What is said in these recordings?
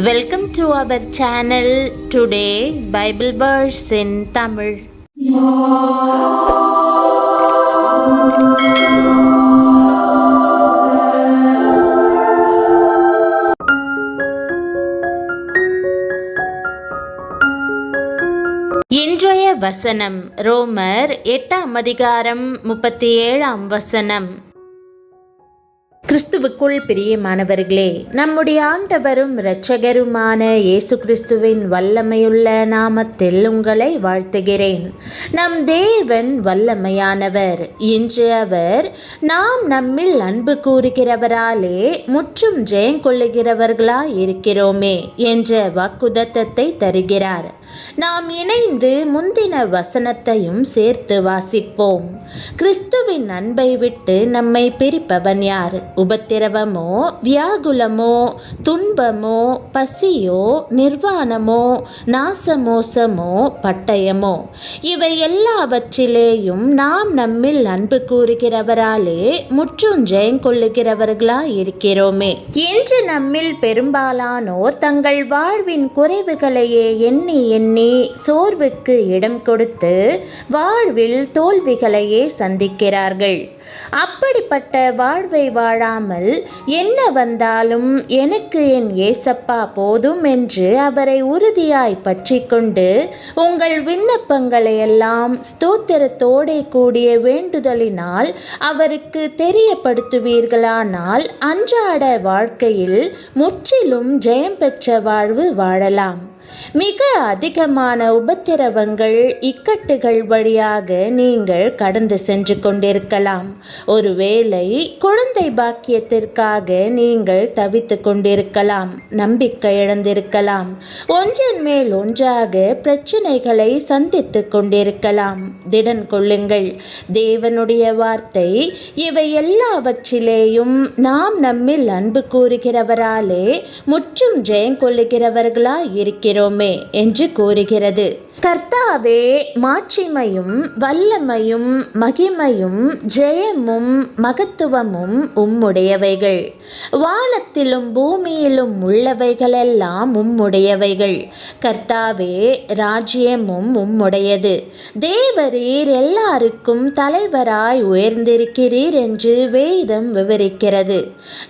Welcome to our channel. Today Bible verse in Tamil. இன்றைய வசனம் ரோமர் 8ஆம் அதிகாரம் 37ஆம் வசனம். கிறிஸ்துவுக்குள் பிரியமானவர்களே, நம்முடைய ஆண்டவரும் இரட்சகருமான இயேசு கிறிஸ்துவின் வல்லமையுள்ள நாமத்தில் உங்களை வாழ்த்துகிறேன். நம் தேவன் வல்லமையானவர். இன்று அவர் நாம் நம்மில் அன்பு கூறுகிறவராலே முற்றும் ஜெயம் கொள்ளுகிறவர்களாய் இருக்கிறோமே என்ற வாக்குத்தத்தத்தை தருகிறார். நாம் இணைந்து முந்தின வசனத்தையும் சேர்த்து வாசிப்போம். கிறிஸ்துவின் அன்பை விட்டு நம்மை பிரிப்பவன் யார்? உபத்திரவமோ, வியாகுலமோ, துன்பமோ, பசியோ, நிர்வாணமோ, நாசமோசமோ, பட்டயமோ, இவை எல்லாவற்றிலேயும் நாம் நம்மில் அன்பு கூறுகிறவராலே முற்றும் ஜெயம் கொள்ளுகிறவர்களாய் இருக்கிறோமே. இன்று நம்மில் பெரும்பாலானோர் தங்கள் வாழ்வின் குறைவுகளையே எண்ணி எண்ணி சோர்வுக்கு இடம் கொடுத்து வாழ்வில் தோல்விகளையே சந்திக்கிறார்கள். அப்படிப்பட்ட வாழ்வை வாழாமல் என்ன வந்தாலும் எனக்கு என் ஏசப்பா போதும் என்று அவரை உறுதியாய் பற்றி கொண்டு உங்கள் விண்ணப்பங்களை எல்லாம் ஸ்தோத்திரத்தோடே கூடிய வேண்டுதலினால் அவருக்கு தெரியப்படுத்துவீர்களானால் அன்றாட வாழ்க்கையில் முற்றிலும் ஜெயம் பெற்ற வாழ்வு வாழலாம். மிக அதிகமான உபத்திரவங்கள், இக்கட்டுகள் வழியாக நீங்கள் கடந்து சென்று கொண்டிருக்கலாம். ஒருவேளை குழந்தை பாக்கியத்திற்காக நீங்கள் தவித்து கொண்டிருக்கலாம், நம்பிக்கை இழந்திருக்கலாம், ஒன்றின் மேல் ஒன்றாக பிரச்சனைகளை சந்தித்து கொண்டிருக்கலாம். திடன் கொள்ளுங்கள். தேவனுடைய வார்த்தை இவை எல்லாவற்றிலேயும் நாம் நம்மில் அன்பு கூறுகிறவராலே முற்றும் ஜெயம் கொள்ளுகிறவர்களாய் இருக்கிறோம் என்று கூறுகிறது. கர்த்தாவே மாட்சிமையும் வல்லமையும் மகிமையும் ஜெயமும் மகத்துவமும் உம்முடையவைகள். வானத்திலும் பூமியிலும் உள்ளவைகளெல்லாம் உம்முடையவைகள். கர்த்தாவே ராஜ்யமும் உம்முடையது. தேவரீர் எல்லாருக்கும் தலைவராய் உயர்ந்திருக்கிறீர் என்று வேதம் விவரிக்கிறது.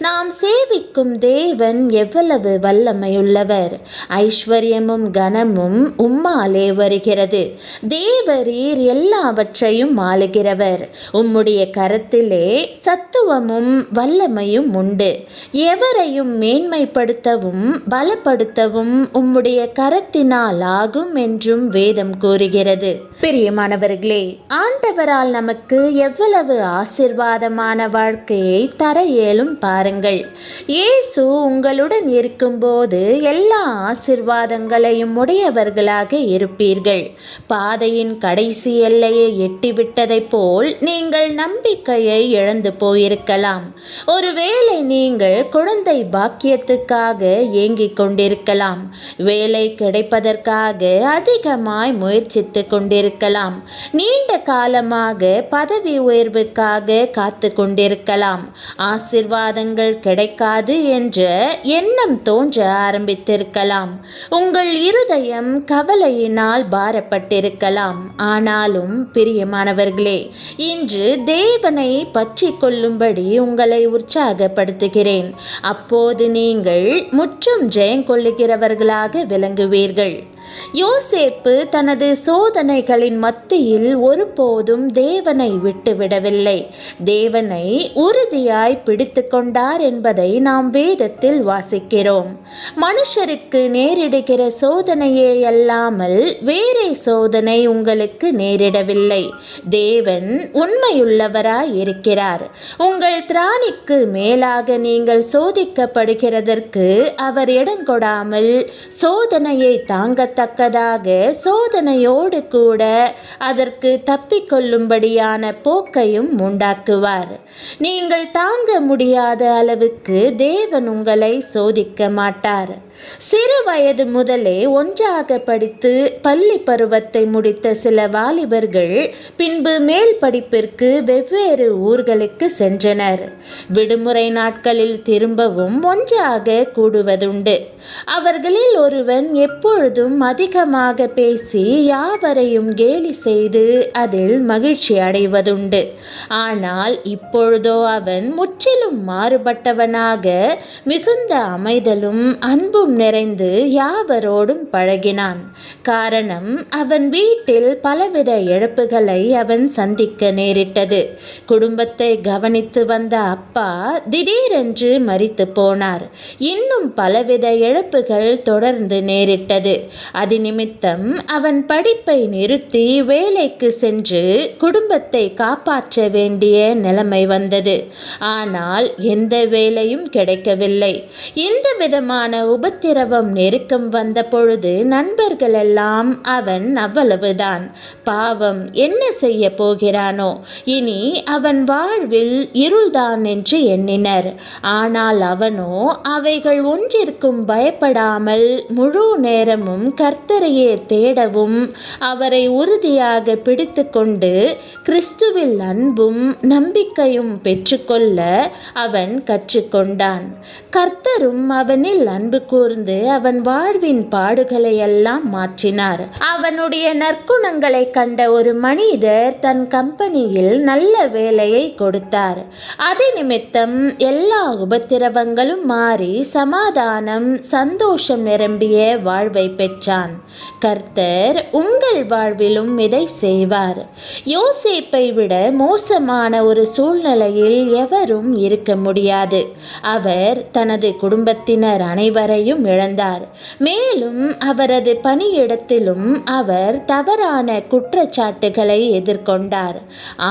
நாம் சேவிக்கும் தேவன் எவ்வளவு வல்லமையுள்ளவர். ஐஸ்வர்யமும் கனமும் உம்மாலே வருகிறது. தேவரீர் எல்லாவற்றையும் ஆளுகிறவர். உம்முடைய கரத்திலே சத்துவமும் வல்லமையும் உண்டு. எவரையும் மேன்மைப்படுத்தவும் பலப்படுத்தவும் உம்முடைய கரத்தினால் ஆகும் என்றும் வேதம் கூறுகிறது. பிரியமானவர்களே, ஆண்டவரால் நமக்கு எவ்வளவு ஆசீர்வாதமான வாழ்க்கையை தர இயலும் பாருங்கள். இயேசு உங்களுடன் இருக்கும்போது எல்லா ஆசீர்வாதங்களையும் உடையவர்களாக இருப்பீர்கள். பாதையின் கடைசி எல்லையை எட்டிவிட்டதைப் போல் நீங்கள் நம்பிக்கையை இழந்து போயிருக்கலாம். ஒருவேளை நீங்கள் குழந்தை பாக்கியத்துக்காக ஏங்கிக் கொண்டிருக்கலாம். வேலை கிடைப்பதற்காக அதிகமாய் முயற்சித்து கொண்டிருக்கலாம். நீண்ட காலமாக பதவி உயர்வுக்காக காத்து கொண்டிருக்கலாம். ஆசீர்வாதங்கள் கிடைக்காது என்ற எண்ணம் தோன்ற ஆரம்பித்திருக்கலாம். உங்கள் இருதயம் கவலையினால் பாரப்பட்டிருக்கலாம். ஆனாலும் பிரியமானவர்களே, இன்று தேவனை பற்றி கொள்ளும்படி உங்களை உற்சாகப்படுத்துகிறேன். அப்போது நீங்கள் முற்றும் ஜெயம் கொள்ளுகிறவர்களாக விளங்குவீர்கள். யோசேப்பு தனது சோதனைகளின் மத்தியில் ஒருபோதும் தேவனை விட்டுவிடவில்லை. தேவனை உறுதியாய் பிடித்து கொண்டார் என்பதை நாம் வேதத்தில் வாசிக்கிறோம். மனுஷருக்கு நேரிடுகிற சோதனையே அல்லாமல் வேறே சோதனை உங்களுக்கு நேரிடவில்லை. தேவன் உண்மையுள்ளவராய் இருக்கிறார். உங்கள் திராணிக்கு மேலாக நீங்கள் சோதிக்கப்படுகிறதற்கு அவர் இடம் கொடாமல் சோதனையை தாங்கத்தக்கதாக சோதனையோடு கூட அதற்கு தப்பிக்கொள்ளும்படியான போக்கையும் உண்டாக்குவார். நீங்கள் தாங்க முடியாத அளவுக்கு தேவன் உங்களை சோதிக்க மாட்டார். சிறு வயது முதல் முதலே ஒன்றாக படித்து பள்ளி பருவத்தை முடித்த சில வாலிபர்கள் பின்பு மேல் படிப்பிற்கு வெவ்வேறு ஊர்களுக்கு சென்றனர். விடுமுறை நாட்களில் திரும்பவும் ஒன்றாக கூடுவதுண்டு. அவர்களில் ஒருவன் எப்பொழுதும் அதிகமாக பேசி யாவரையும் கேலி செய்து அதில் மகிழ்ச்சி அடைவதுண்டு. ஆனால் இப்பொழுதோ அவன் முற்றிலும் மாறுபட்டவனாக மிகுந்த அமைதலும் அன்பும் நிறைந்து யாவரோடும் பழகினான். காரணம், அவன் வீட்டில் பலவித இழப்புகளை அவன் சந்திக்க நேரிட்டது. குடும்பத்தை கவனித்து வந்த அப்பா திடீரென்று மரித்து போனார். இன்னும் பலவித இழப்புகள் தொடர்ந்து நேரிட்டது. அது நிமித்தம் அவன் படிப்பை நிறுத்தி வேலைக்கு சென்று குடும்பத்தை காப்பாற்ற வேண்டிய நிலைமை வந்தது. ஆனால் எந்த வேலையும் கிடைக்கவில்லை. இந்த விதமான உபத்திரவம் நெருக்கம் வந்த பொழுது நண்பர்கள் எல்லாம் அவன் அவ்வளவுதான், பாவம், என்ன செய்ய போகிறானோ, இனி அவன் வாழ்வில் இருள்தான் என்று எண்ணினர். ஆனால் அவனோ அவைகள் ஒன்றிற்கும் பயப்படாமல் முழு நேரமும் கர்த்தரையே தேடவும் அவரை உறுதியாக பிடித்து கொண்டு கிறிஸ்துவில் அன்பும் நம்பிக்கையும் பெற்றுக்கொள்ள அவன் கற்றுக்கொண்டான். கர்த்தரும் அவனில் அன்பு கூர்ந்து அவன் வாழ்வின் பாடுகளை எல்லாம் மாற்றினார். அவனுடைய நற்குணங்களை கண்ட ஒரு மனிதர் தன் கம்பெனியில் நல்ல வேலையை கொடுத்தார். அது நிமித்தம் எல்லா உபத்திரவங்களும் மாறி சமாதானம், சந்தோஷம் நிரம்பிய வாழ்வை பெற்றான். கர்த்தர் உங்கள் வாழ்விலும் இதை செய்வார். யோசேப்பை விட மோசமான ஒரு சூழ்நிலையில் எவரும் இருக்க முடியாது. அவர் தனது குடும்பத்தினர் அனைவரையும் இழந்தார். மேலும் அவரது பணியிடத்திலும் அவர் தவறான குற்றச்சாட்டுகளை எதிர்கொண்டார்.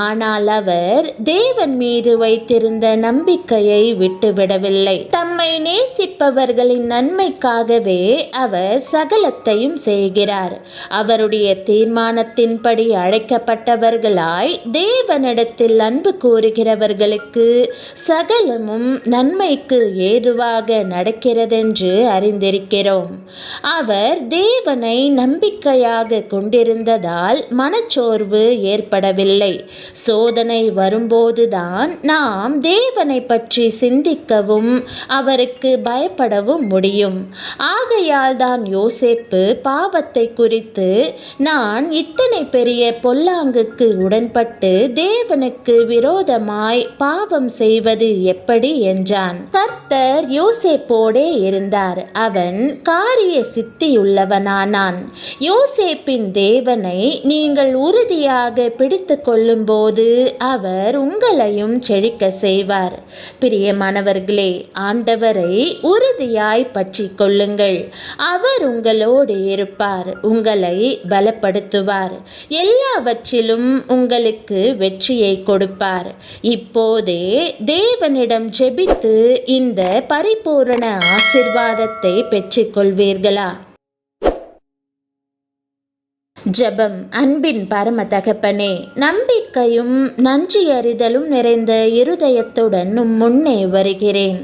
ஆனால் அவர் தேவன் மீது வைத்திருந்த நம்பிக்கையை விட்டுவிடவில்லை. தம்மை நேசிப்பவர்களின் நன்மைக்காகவே அவர் சகலத்தையும் செய்கிறார். அவருடைய தீர்மானத்தின்படி அழைக்கப்பட்டவர்களாய் தேவனிடத்தில் அன்பு கூறுகிறவர்களுக்கு சகலமும் நன்மைக்கு ஏதுவாக நடக்கிறதென்று அறிந்திருக்கிறோம். அவர் தேவனை நம்பிக்கையாக கொண்டிருந்ததால் மனச்சோர்வு ஏற்படவில்லை. சோதனை வரும்போதுதான் நாம் தேவனை பற்றி சிந்திக்கவும் அவருக்கு பயப்படவும் முடியும். ஆகையால் தான் யோசேப்பு பாவத்தை குறித்து, நான் இத்தனை பெரிய பொல்லாங்குக்கு உடன்பட்டு தேவனுக்கு விரோதமாய் பாவம் செய்வது எப்படி என்றான். கர்த்தர் யோசேப்போடே இருந்தார். அவன் காரிய சித்தியுள்ளவனானான். யோசேப்பின் தேவனை நீங்கள் உறுதியாக பிடித்து கொள்ளும் போது அவர் உங்களையும் செழிக்க செய்வார். பிரியமானவர்களே, ஆண்டவரை உறுதியாய் பற்றி கொள்ளுங்கள். அவர் உங்களோடு இருப்பார், உங்களை பலப்படுத்துவார், எல்லாவற்றிலும் உங்களுக்கு வெற்றியை கொடுப்பார். இப்போதே தேவனிடம் ஜெபித்து இந்த பரிபூரண ஆசீர்வாதத்தை பெற்றுக்கொள்வீர்களா? ஜெபம். அன்பின் பரம தகப்பனே, நம்பிக்கையும் நன்றியறிதலும் நிறைந்த இருதயத்துடன் முன்னே வருகிறேன்.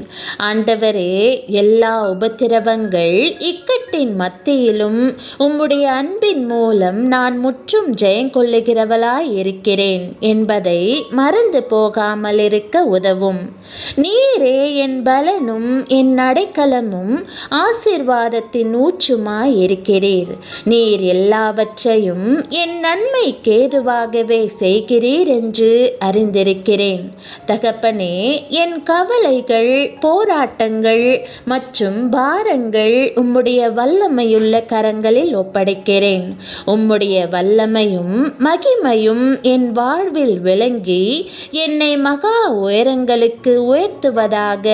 ஆண்டவரே, எல்லா உபத்திரவங்கள் இக்கட்டின் மத்தியிலும் உம்முடைய அன்பின் மூலம் நான் முற்றும் ஜெயங்கொள்ளுகிறவளாய் இருக்கிறேன் என்பதை மறந்து போகாமல் இருக்க உதவும். நீரே என் பலனும் என் அடைக்கலமும் ஆசீர்வாதத்தின் ஊற்றுமாய் இருக்கிறீர். நீர் எல்லாவற்றையும் என் நன்மைக்கு ஏதுவாகவே செய்கிறீர் என்று அறிந்திருக்கிறேன். தகப்பனே, என் கவலைகள், போராட்டங்கள் மற்றும் பாரங்கள் உம்முடைய வல்லமையுள்ள கரங்களில் ஒப்படைக்கிறேன். உம்முடைய வல்லமையும் மகிமையும் என் வாழ்வில் விளங்கி என்னை மகா உயரங்களுக்கு உயர்த்துவதாக.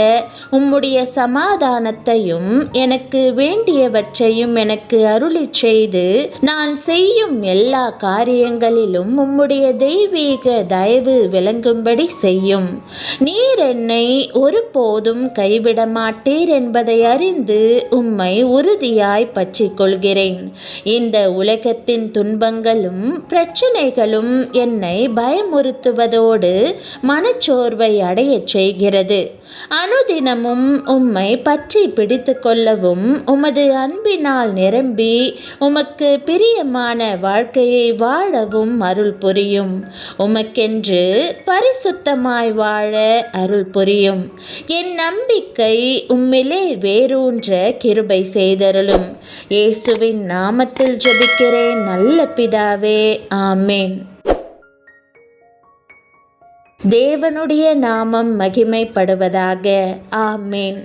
உம்முடைய சமாதானத்தையும் எனக்கு வேண்டியவற்றையும் எனக்கு அருளி செய்து நான் செய்யும் எல்லா காரியங்களிலும் உம்முடைய தெய்வீக தயவு விளங்கும்படி செய்யும். நீர் என்னை ஒருபோதும் கைவிட மாட்டீர் என்பதை அறிந்து உம்மை உறுதியாக உறுதியாய் பற்றிக் கொள்கிறேன். இந்த உலகத்தின் துன்பங்களும் பிரச்சனைகளும் என்னை பயமுறுத்துவதோடு மனச்சோர்வை அடையச் செய்கிறது. அனுதினமும் உம்மை பற்றி பிடித்து கொள்ளவும் உமது அன்பினால் நிரம்பி உமக்கு பிரியமான வாழ்க்கையை வாழவும் அருள் புரியும். உமக்கென்று பரிசுத்தமாய் வாழ அருள் புரியும். என் நம்பிக்கை உம்மிலே வேரூன்ற கிருபை செய்தருளும். இயேசுவின் நாமத்தில் ஜெபிக்கிறேன் நல்ல பிதாவே, ஆமேன். தேவனுடைய நாமம் மகிமைப்படுவதாக. ஆமேன்.